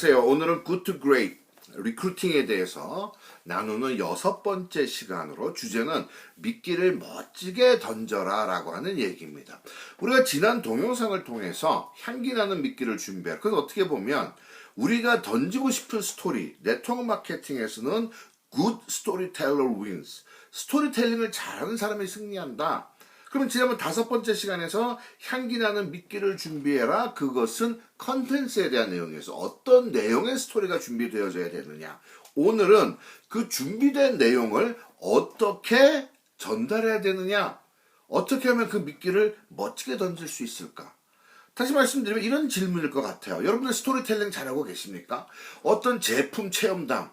안녕하세요. 오늘은 Good to Great 리크루팅에 대해서 나누는 6번째 시간으로 주제는 미끼를 멋지게 던져라 라고 하는 얘기입니다. 우리가 지난 동영상을 통해서 향기나는 미끼를 준비할, 그건 어떻게 보면 우리가 던지고 싶은 스토리, 네트워크 마케팅에서는 Good Storyteller wins. 스토리텔링을 잘하는 사람이 승리한다. 그럼 지난번 5번째 시간에서 향기나는 미끼를 준비해라. 그것은 컨텐츠에 대한 내용이어서 어떤 내용의 스토리가 준비되어져야 되느냐. 오늘은 그 준비된 내용을 어떻게 전달해야 되느냐. 어떻게 하면 그 미끼를 멋지게 던질 수 있을까. 다시 말씀드리면 이런 질문일 것 같아요. 여러분들 스토리텔링 잘하고 계십니까? 어떤 제품 체험담,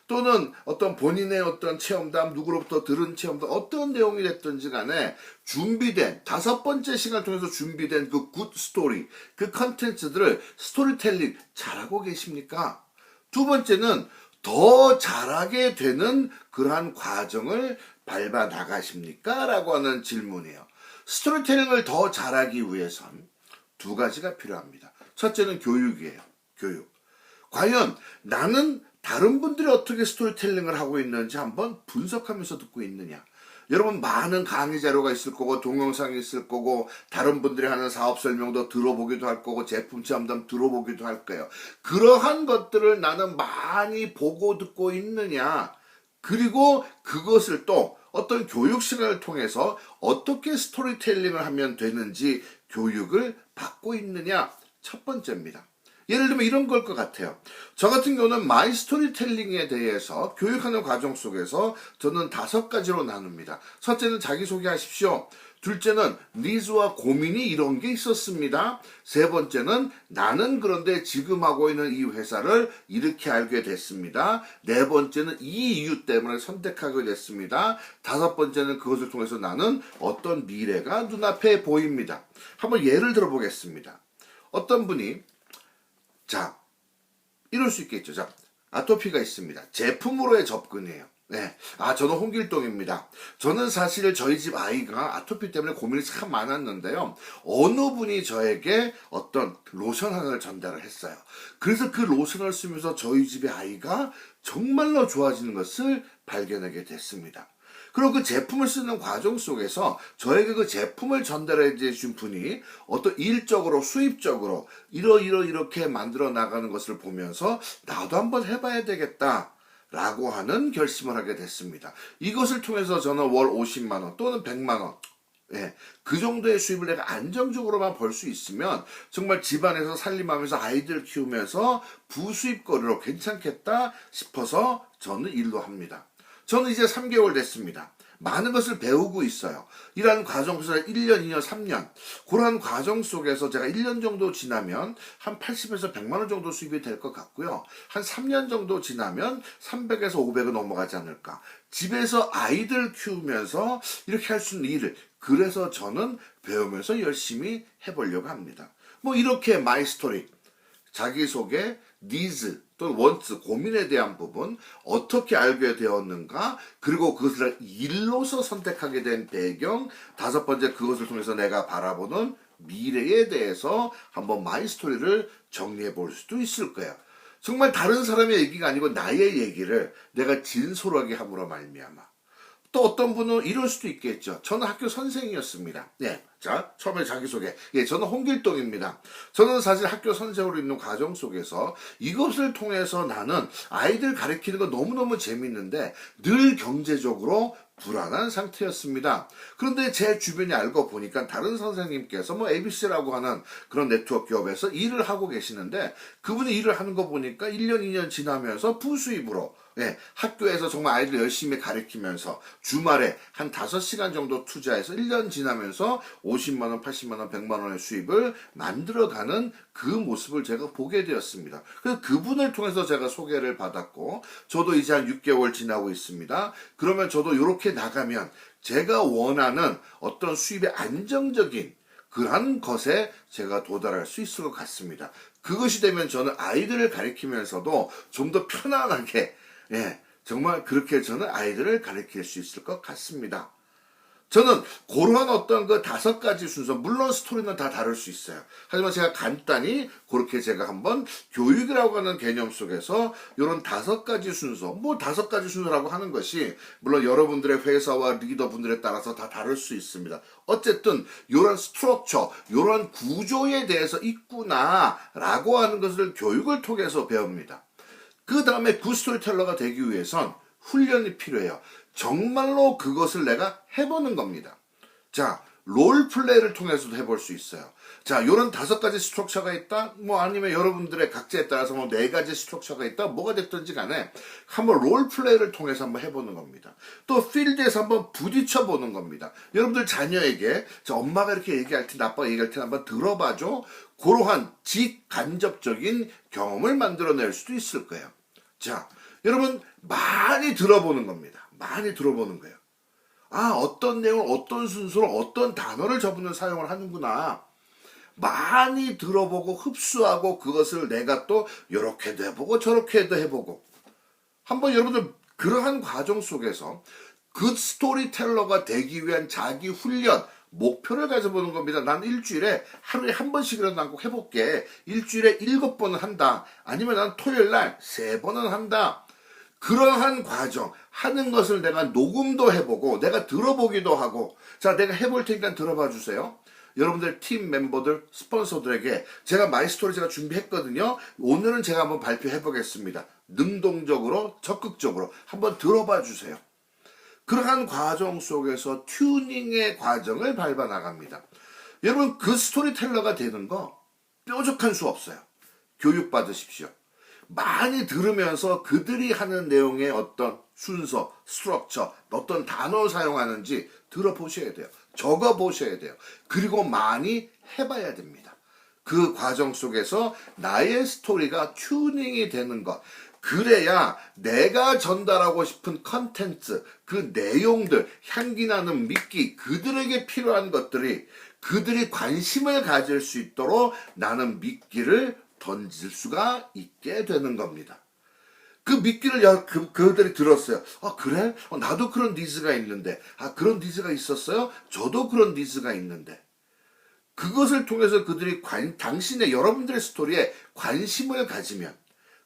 또는 어떤 본인의 어떤 체험담, 누구로부터 들은 체험담, 어떤 내용이 됐든지 간에 준비된, 5번째 시간을 통해서 준비된 그 굿 스토리, 그 컨텐츠들을 스토리텔링 잘하고 계십니까? 두 번째는 더 잘하게 되는 그러한 과정을 밟아 나가십니까? 라고 하는 질문이에요. 스토리텔링을 더 잘하기 위해선 2가지가 필요합니다. 첫째는 교육이에요. 교육. 과연 나는 다른 분들이 어떻게 스토리텔링을 하고 있는지 한번 분석하면서 듣고 있느냐. 여러분 많은 강의 자료가 있을 거고 동영상이 있을 거고 다른 분들이 하는 사업 설명도 들어보기도 할 거고 제품 체험담 들어보기도 할 거예요. 그러한 것들을 나는 많이 보고 듣고 있느냐. 그리고 그것을 또 어떤 교육 시간을 통해서 어떻게 스토리텔링을 하면 되는지 교육을 받고 있느냐. 첫 번째입니다. 예를 들면 이런 걸 것 같아요. 저 같은 경우는 마이 스토리텔링에 대해서 교육하는 과정 속에서 저는 5가지로 나눕니다. 첫째는 자기소개하십시오. 둘째는 니즈와 고민이 이런 게 있었습니다. 세 번째는 나는 그런데 지금 하고 있는 이 회사를 이렇게 알게 됐습니다. 네 번째는 이 이유 때문에 선택하게 됐습니다. 5번째는 그것을 통해서 나는 어떤 미래가 눈앞에 보입니다. 한번 예를 들어 보겠습니다. 어떤 분이 자, 이럴 수 있겠죠. 자, 아토피가 있습니다. 제품으로의 접근이에요. 저는 홍길동입니다. 저는 사실 저희 집 아이가 아토피 때문에 고민이 참 많았는데요. 어느 분이 저에게 어떤 로션 하나를 전달을 했어요. 그래서 그 로션을 쓰면서 저희 집의 아이가 정말로 좋아지는 것을 발견하게 됐습니다. 그리고 그 제품을 쓰는 과정 속에서 저에게 그 제품을 전달해 주신 분이 어떤 일적으로 수입적으로 이렇게 만들어 나가는 것을 보면서 나도 한번 해봐야 되겠다 라고 하는 결심을 하게 됐습니다. 이것을 통해서 저는 월 50만 원 또는 100만 원 그 정도의 수입을 내가 안정적으로만 벌 수 있으면 정말 집안에서 살림하면서 아이들 키우면서 부수입거리로 괜찮겠다 싶어서 저는 일로 합니다. 저는 이제 3개월 됐습니다. 많은 것을 배우고 있어요. 이러한 과정 속에서 1년, 2년, 3년 그러한 과정 속에서 제가 1년 정도 지나면 한 80에서 100만 원 정도 수입이 될 것 같고요. 한 3년 정도 지나면 300에서 500은 넘어가지 않을까. 집에서 아이들 키우면서 이렇게 할 수 있는 일을 그래서 저는 배우면서 열심히 해보려고 합니다. 뭐 이렇게 마이 스토리, 자기소개, 니즈 또는 원츠, 고민에 대한 부분 어떻게 알게 되었는가, 그리고 그것을 일로서 선택하게 된 배경, 5번째 그것을 통해서 내가 바라보는 미래에 대해서 한번 마이 스토리를 정리해 볼 수도 있을 거예요. 정말 다른 사람의 얘기가 아니고 나의 얘기를 내가 진솔하게 함으로 말미암아. 또 어떤 분은 이럴 수도 있겠죠. 저는 학교 선생이었습니다. 자, 처음에 자기소개. 저는 홍길동입니다. 저는 사실 학교 선생으로 있는 과정 속에서 이것을 통해서 나는 아이들 가르치는 거 너무너무 재밌는데 늘 경제적으로 불안한 상태였습니다. 그런데 제 주변에 알고 보니까 다른 선생님께서 ABC라고 하는 그런 네트워크 기업에서 일을 하고 계시는데 그분이 일을 하는 거 보니까 1년, 2년 지나면서 부수입으로 학교에서 정말 아이들 열심히 가르치면서 주말에 한 5시간 정도 투자해서 1년 지나면서 50만 원, 80만 원, 100만 원의 수입을 만들어가는 그 모습을 제가 보게 되었습니다. 그래서 그분을 통해서 제가 소개를 받았고 저도 이제 한 6개월 지나고 있습니다. 그러면 저도 이렇게 나가면 제가 원하는 어떤 수입의 안정적인 그러한 것에 제가 도달할 수 있을 것 같습니다. 그것이 되면 저는 아이들을 가르치면서도 좀 더 편안하게 정말 그렇게 저는 아이들을 가르칠 수 있을 것 같습니다. 저는 그러한 어떤 그 5가지 순서, 물론 스토리는 다 다를 수 있어요. 하지만 제가 간단히 그렇게 제가 한번 교육이라고 하는 개념 속에서 이런 5가지 순서, 뭐 5가지 순서라고 하는 것이 물론 여러분들의 회사와 리더분들에 따라서 다 다를 수 있습니다. 어쨌든 이런 스트럭처, 이런 구조에 대해서 있구나라고 하는 것을 교육을 통해서 배웁니다. 그 다음에 굿 스토리텔러가 되기 위해선 훈련이 필요해요. 정말로 그것을 내가 해보는 겁니다. 자, 롤플레이를 통해서도 해볼 수 있어요. 자, 요런 5가지 스트럭처가 있다? 뭐 아니면 여러분들의 각자에 따라서 뭐 4가지 스트럭처가 있다? 뭐가 됐든지 간에 한번 롤플레이를 통해서 한번 해보는 겁니다. 또 필드에서 한번 부딪혀보는 겁니다. 여러분들 자녀에게 자, 엄마가 이렇게 얘기할 때 아빠가 얘기할 때 한번 들어봐줘. 그러한 직간접적인 경험을 만들어낼 수도 있을 거예요. 자, 여러분 많이 들어보는 겁니다. 많이 들어보는 거예요. 아, 어떤 내용을 어떤 순서로 어떤 단어를 저분은 사용을 하는구나. 많이 들어보고 흡수하고 그것을 내가 또 이렇게도 해보고 저렇게도 해보고 한번 여러분들 그러한 과정 속에서 굿 스토리텔러가 되기 위한 자기 훈련 목표를 가져보는 겁니다. 난 일주일에 하루에 한 번씩이라도 난 꼭 해볼게. 일주일에 7번은 한다. 아니면 난 토요일 날 3번은 한다. 그러한 과정, 하는 것을 내가 녹음도 해보고, 내가 들어보기도 하고, 자, 내가 해볼 테니까 들어봐 주세요. 여러분들 팀 멤버들, 스폰서들에게 제가 마이스토리 제가 준비했거든요. 오늘은 제가 한번 발표해 보겠습니다. 능동적으로, 적극적으로 한번 들어봐 주세요. 그러한 과정 속에서 튜닝의 과정을 밟아 나갑니다. 여러분, 그 스토리텔러가 되는 거 뾰족한 수 없어요. 교육 받으십시오. 많이 들으면서 그들이 하는 내용의 어떤 순서, 스트럭처, 어떤 단어 사용하는지 들어보셔야 돼요. 적어보셔야 돼요. 그리고 많이 해봐야 됩니다. 그 과정 속에서 나의 스토리가 튜닝이 되는 것. 그래야 내가 전달하고 싶은 컨텐츠, 그 내용들, 향기나는 미끼, 그들에게 필요한 것들이 그들이 관심을 가질 수 있도록 나는 미끼를 던질 수가 있게 되는 겁니다. 그 미끼를 그들이 들었어요. 아, 그래? 나도 그런 니즈가 있는데. 아, 그런 니즈가 있었어요? 저도 그런 니즈가 있는데. 그것을 통해서 그들이 당신의 여러분들의 스토리에 관심을 가지면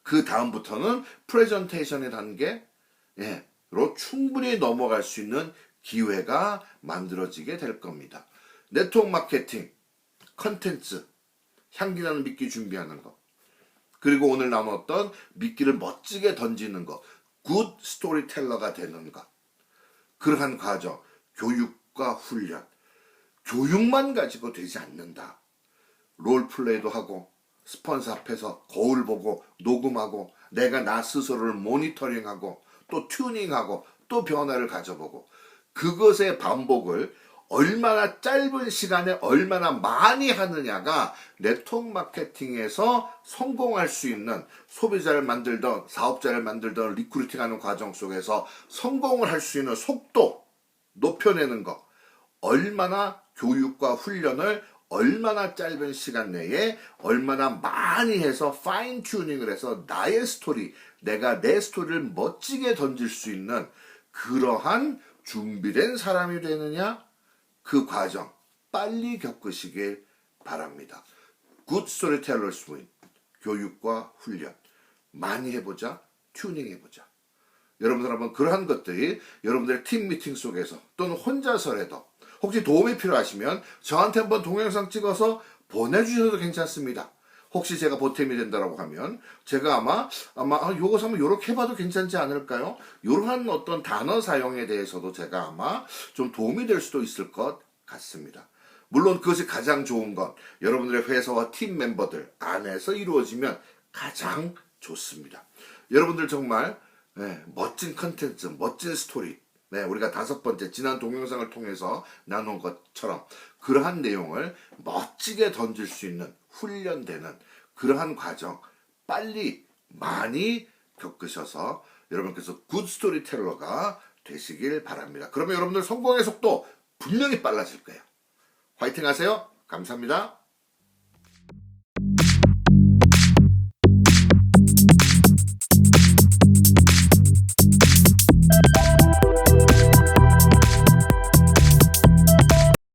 그 다음부터는 프레젠테이션의 단계로 충분히 넘어갈 수 있는 기회가 만들어지게 될 겁니다. 네트워크 마케팅, 컨텐츠, 향기나는 미끼 준비하는 것. 그리고 오늘 나눴던 미끼를 멋지게 던지는 것. 굿 스토리텔러가 되는 것. 그러한 과정, 교육과 훈련. 교육만 가지고 되지 않는다. 롤플레이도 하고 스폰서 앞에서 거울 보고 녹음하고 내가 나 스스로를 모니터링하고 또 튜닝하고 또 변화를 가져보고 그것의 반복을 얼마나 짧은 시간에 얼마나 많이 하느냐가 네트워크 마케팅에서 성공할 수 있는 소비자를 만들던 사업자를 만들던 리크루팅하는 과정 속에서 성공을 할 수 있는 속도 높여내는 것 얼마나 교육과 훈련을 얼마나 짧은 시간 내에 얼마나 많이 해서 파인 튜닝을 해서 나의 스토리 내가 내 스토리를 멋지게 던질 수 있는 그러한 준비된 사람이 되느냐 그 과정 빨리 겪으시길 바랍니다. 굿 스토리텔러스 윈 교육과 훈련 많이 해보자 튜닝해보자. 여러분들 한번 그러한 것들이 여러분들의 팀 미팅 속에서 또는 혼자서라도 혹시 도움이 필요하시면 저한테 한번 동영상 찍어서 보내주셔도 괜찮습니다. 혹시 제가 보탬이 된다라고 하면 제가 아마 요거 한번 요렇게 해봐도 괜찮지 않을까요? 요러한 어떤 단어 사용에 대해서도 제가 아마 좀 도움이 될 수도 있을 것 같습니다. 물론 그것이 가장 좋은 건 여러분들의 회사와 팀 멤버들 안에서 이루어지면 가장 좋습니다. 여러분들 정말 멋진 컨텐츠, 멋진 스토리 우리가 5번째 지난 동영상을 통해서 나눈 것처럼 그러한 내용을 멋지게 던질 수 있는 훈련되는 그러한 과정 빨리 많이 겪으셔서 여러분께서 굿 스토리텔러가 되시길 바랍니다. 그러면 여러분들 성공의 속도 분명히 빨라질 거예요. 화이팅 하세요. 감사합니다.